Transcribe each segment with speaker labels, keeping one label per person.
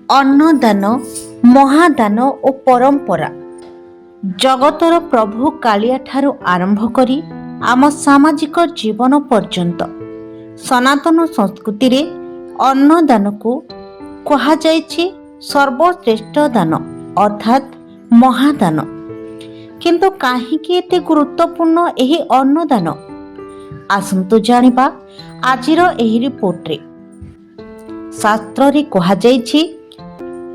Speaker 1: अन्नदान महादान और परंपरा जगतर प्रभु कालिया ठारू आरंभ करी आम सामाजिक जीवन पर्यंत सनातन संस्कृति रे अन्नदान को कहा जायछि सर्वश्रेष्ठ दान अर्थात महादान। किंतु काहींकि एते गुरुत्वपूर्ण एही अन्नदान आसंतु जानिबा आजिर एही रिपोर्ट रे। शास्त्र रे कहा जायछि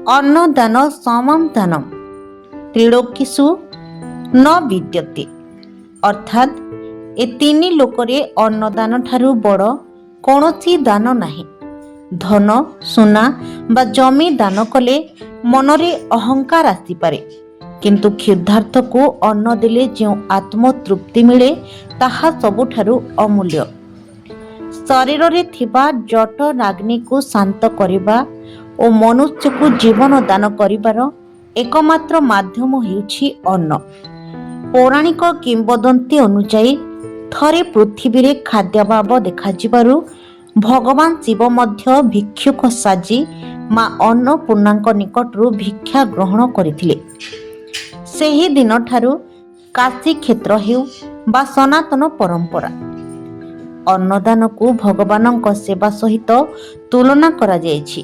Speaker 1: अन्नदान समम दानम त्रिलोकीसु न विद्यते अर्थात ए तीन लोकरे अन्नदान ठारू बड़ कौनसी दान नाही। धन सुना बा जमी दान कले मनरे अहंकार आसीपारे किंतु क्षुधार्थ को अन्न देले जो आत्मतृप्ति मिले ताहा सबुठारू अमूल्य। शरीर रे थिबा जट नाग्नि को शांत करिबा और मनुष्य को जीवन दान करिबार एकमात्र माध्यम हेउछि अन्न। पौराणिक किंवदंती अनुसार थरे पृथ्वी रे खाद्याभाव देखाजिबारु भगवान शिव मध्य भिक्षुक साजी मां अन्नपूर्णांक निकटरू भिक्षा ग्रहण करथिले। सेही दिन ठारू काशी क्षेत्र हेउ बा सनातन परंपरा अन्नदान को भगवानक सेवा सहित तुलना करा जायछि।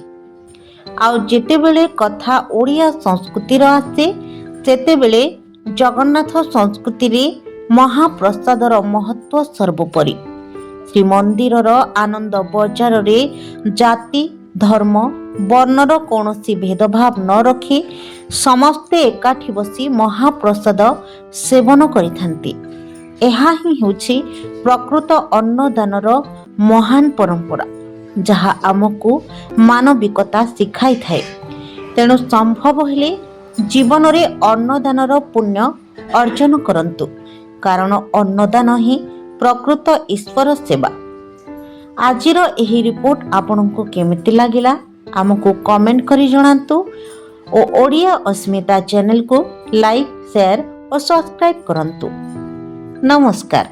Speaker 1: आउ जेतेबेले कथा ओडिया संस्कृतिर आसे सेतेबेले जगन्नाथ संस्कृति रे महाप्रसादर महत्व सर्वोपरि। श्रीमंदिरर आनंद बजार रे जाति धर्म वर्णर कौनसी भेदभाव न रखी समस्ते एकाठी बसी महाप्रसाद सेवन करिथांती। एहा ही होछि प्रकृत अन्नदानर महान परंपरा जहा आमको मानविकता शिखाई थाए। तेणु संभव हेले जीवन रे अन्नदानर पुण्य अर्जन करंतु कारण अन्नदान ही प्रकृत ईश्वर सेवा। आजिर एही रिपोर्ट आपनको केमिति लागिला आमको कमेंट करी जणांतु और ओडिया अस्मिता चैनल को लाइक शेयर और सब्सक्राइब करंतु। नमस्कार।